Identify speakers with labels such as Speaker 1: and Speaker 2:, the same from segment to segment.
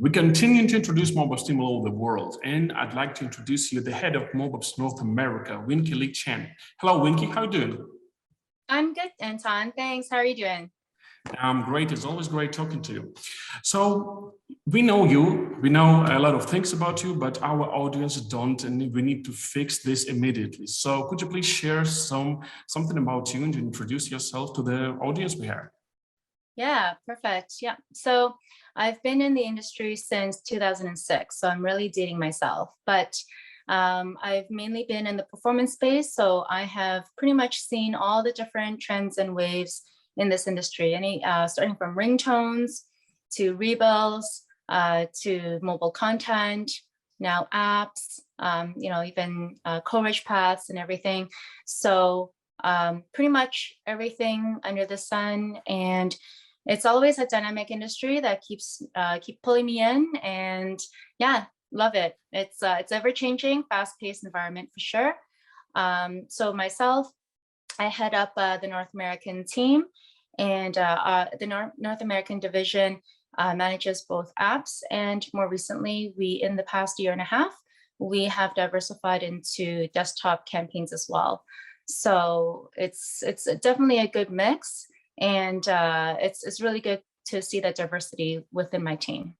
Speaker 1: We continue to introduce Mobupps team all over the world, and I'd like to introduce you the head of Mobupps North America, Winkie Lee Chan. Hello, Winkie, how are you doing?
Speaker 2: I'm good, Anton. Thanks. How are you doing?
Speaker 1: I'm great. It's always great talking to you. So we know you, we know a lot of things about you, but our audience don't, and we need to fix this immediately. So could you please share something about you and introduce yourself to the audience we have?
Speaker 2: Yeah, perfect. Yeah. So I've been in the industry since 2006, so I'm really dating myself, but I've mainly been in the performance space. So I have pretty much seen all the different trends and waves in this industry, starting from ringtones to rebuilds, to mobile content, now apps, even coverage paths and everything. So pretty much everything under the sun, and it's always a dynamic industry that keep pulling me in, and yeah, love it. It's ever-changing, fast-paced environment for sure. So myself, I head up the North American team, and the North American division manages both apps, and more recently, in the past year and a half, we have diversified into desktop campaigns as well. So it's definitely a good mix, and it's really good to see that diversity within my team.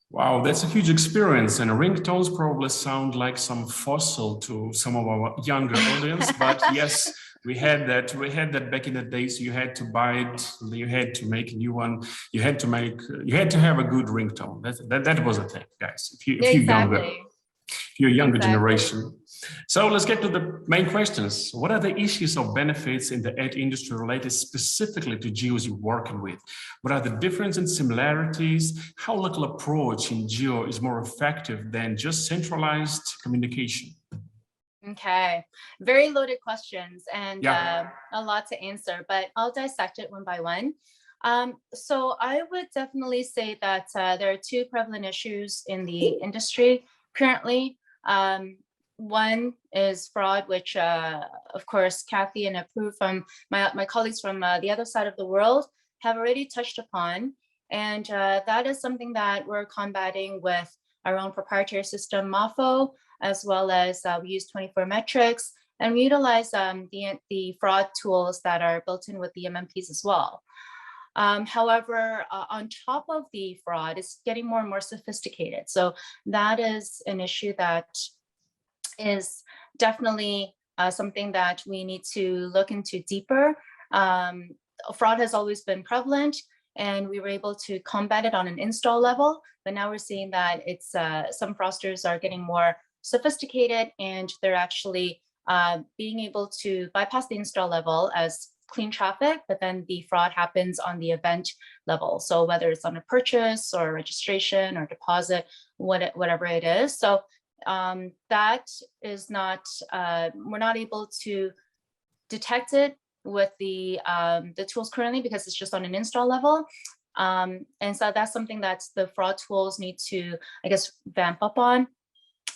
Speaker 1: Wow, that's a huge experience, and ringtones probably sound like some fossil to some of our younger audience, but yes, we had that back in the days. You had to buy it, you had to make a new one, you had to have a good ringtone. That was a thing, guys. If you're younger generation. So let's get to the main questions. What are the issues or benefits in the ad industry related specifically to geos you're working with? What are the differences and similarities? How local approach in geo is more effective than just centralized communication?
Speaker 2: Okay, very loaded questions, and
Speaker 1: yeah.
Speaker 2: A lot to answer, but I'll dissect it one by one. So I would definitely say that there are two prevalent issues in the industry currently. One is fraud, which of course Kathy and Apu from my colleagues from the other side of the world have already touched upon, and that is something that we're combating with our own proprietary system, MAFO, as well as we use 24 metrics, and we utilize the fraud tools that are built in with the MMPs as well. However, on top of the fraud, it's getting more and more sophisticated. So that is an issue that is definitely something that we need to look into deeper. Fraud has always been prevalent, and we were able to combat it on an install level, but now we're seeing that it's some fraudsters are getting more sophisticated, and they're actually being able to bypass the install level as clean traffic, but then the fraud happens on the event level. So whether it's on a purchase or registration or deposit, whatever it is. So that is not, we're not able to detect it with the tools currently because it's just on an install level. And so that's something that the fraud tools need to, I guess, vamp up on.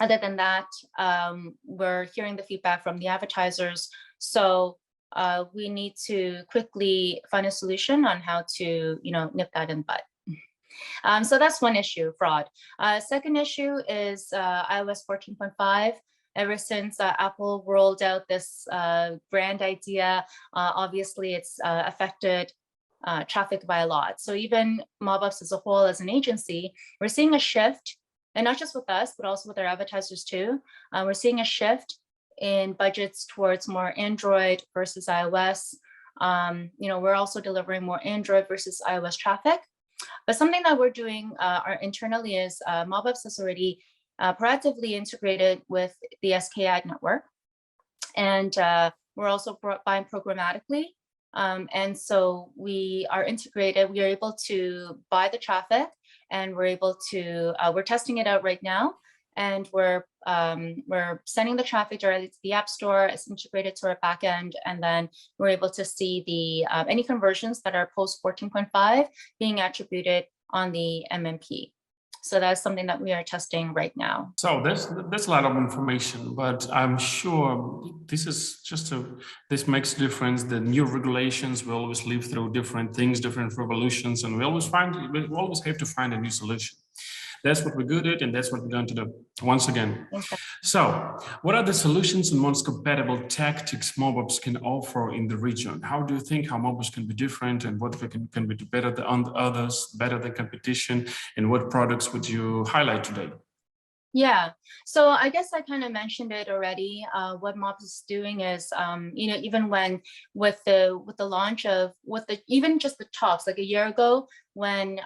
Speaker 2: Other than that, we're hearing the feedback from the advertisers. So we need to quickly find a solution on how to, nip that in the bud. So that's one issue, fraud. Second issue is iOS 14.5. Ever since Apple rolled out this brand idea, obviously it's affected traffic by a lot. So even Mobupps as a whole, as an agency, we're seeing a shift, and not just with us, but also with our advertisers too. We're seeing a shift in budgets towards more Android versus iOS. We're also delivering more Android versus iOS traffic. But something that we're doing internally is Mobupps has already proactively integrated with the SK Ad network, and we're also buying programmatically. And so we are integrated. We are able to buy the traffic, and we're able to. We're testing it out right now, and we're sending the traffic directly to the App Store. It's integrated to our backend, and then we're able to see the any conversions that are post 14.5 being attributed on the MMP. So that's something that we are testing right now.
Speaker 1: So that's a lot of information, but I'm sure this is this makes a difference. The new regulations will always live through different things, different revolutions, and we always have to find a new solution. That's what we're good at, and that's what we're going to do once again.
Speaker 2: Exactly.
Speaker 1: So, what are the solutions and most compatible tactics Mobupps can offer in the region? How do you think how Mobupps can be different, and what can we do better than others, better than competition, and what products would you highlight today?
Speaker 2: Yeah, so I guess I kind of mentioned it already. What Mobs is doing is, even when with the launch of even just the talks like a year ago when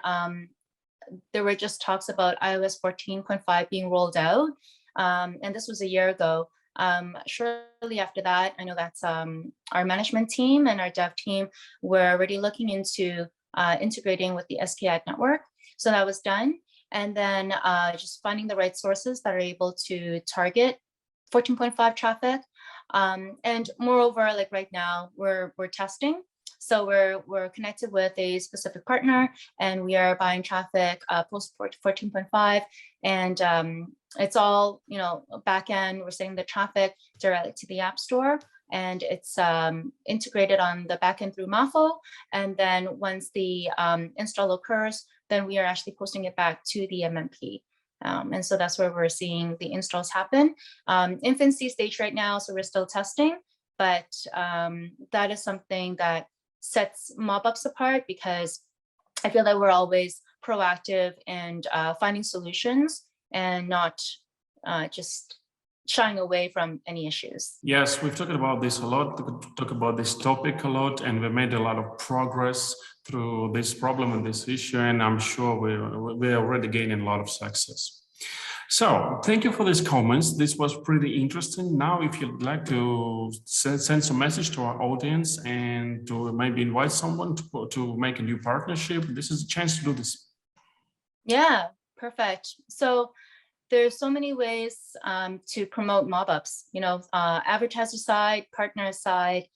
Speaker 2: there were just talks about iOS 14.5 being rolled out, and this was a year ago. Shortly after that, I know that's our management team and our dev team were already looking into integrating with the SK Ad network. So that was done. And then just finding the right sources that are able to target 14.5 traffic. And moreover, like right now, we're testing. So we're connected with a specific partner, and we are buying traffic post 14.5, and it's all back end. We're sending the traffic directly to the App Store, and it's integrated on the back end through Mafo. And then once the install occurs, then we are actually posting it back to the MMP. And so that's where we're seeing the installs happen. Infancy stage right now, so we're still testing, but that is something that sets Mobupps apart, because I feel that we're always proactive and finding solutions and not just shying away from any issues.
Speaker 1: Yes, we've talked about this a lot, talk about this topic a lot, and we made a lot of progress through this problem and this issue, and I'm sure we're already gaining a lot of success. So thank you for these comments. This was pretty interesting. Now, if you'd like to send some message to our audience and to maybe invite someone to make a new partnership, this is a chance to do this.
Speaker 2: Yeah, perfect. So there's so many ways to promote Mobupps, advertiser side, partner side,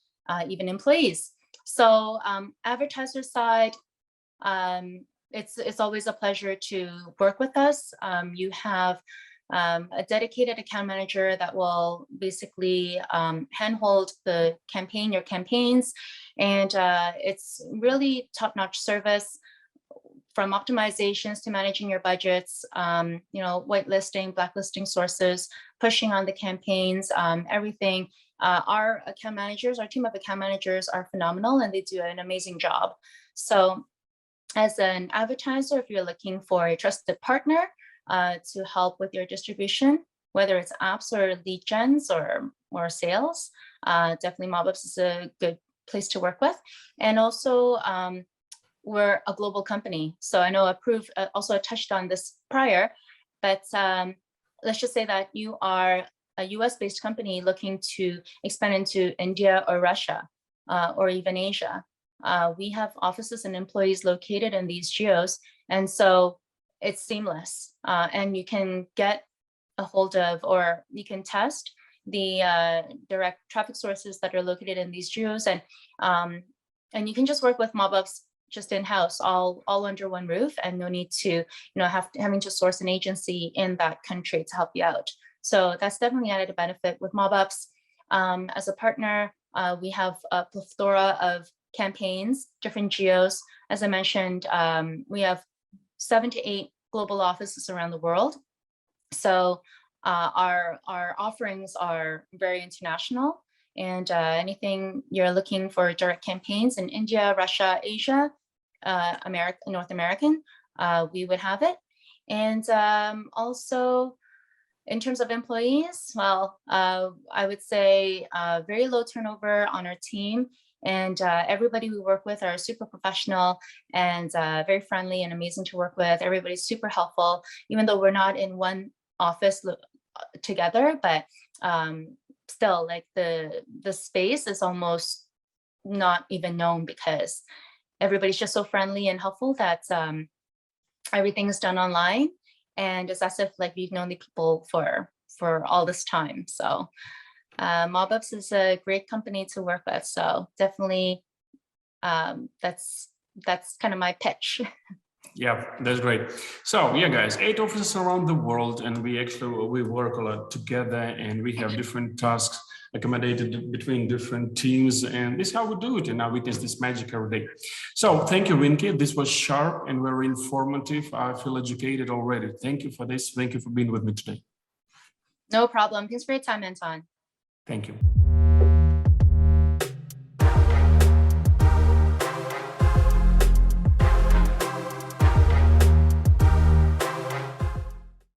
Speaker 2: even employees. So advertiser side, it's always a pleasure to work with us. You have a dedicated account manager that will basically handhold your campaigns, and it's really top-notch service, from optimizations to managing your budgets, whitelisting, blacklisting sources, pushing on the campaigns, everything. Our team of account managers are phenomenal, and they do an amazing job. So as an advertiser, if you're looking for a trusted partner to help with your distribution, whether it's apps or lead gens or sales, definitely Mobupps is a good place to work with. And also, we're a global company. So I know Approved also touched on this prior, but let's just say that you are a US-based company looking to expand into India or Russia or even Asia. We have offices and employees located in these geos, and so it's seamless. And you can get a hold of, or you can test the direct traffic sources that are located in these geos, and you can just work with Mobupps just in-house, all under one roof, and no need to having to source an agency in that country to help you out. So that's definitely added a benefit with Mobupps. As a partner, we have a plethora of campaigns, different geos. As I mentioned, we have 7 to 8 global offices around the world. So our offerings are very international. And anything you're looking for direct campaigns in India, Russia, Asia, North American, we would have it. And also, in terms of employees, well, I would say very low turnover on our team. And everybody we work with are super professional and very friendly and amazing to work with. Everybody's super helpful, even though we're not in one office together, but still, like the space is almost not even known, because everybody's just so friendly and helpful that everything is done online, and it's as if like we've known the people for all this time. So Mobupps is a great company to work with. So definitely that's kind of my pitch.
Speaker 1: Yeah, that's great. So yeah, guys, 8 offices around the world, and we work a lot together, and we have different tasks accommodated between different teams, and this is how we do it, and now witness this magic every day. So thank you, Winkie. This was sharp and very informative. I feel educated already. Thank you for this. Thank you for being with me today.
Speaker 2: No problem. Thanks for your time, Anton.
Speaker 1: Thank you.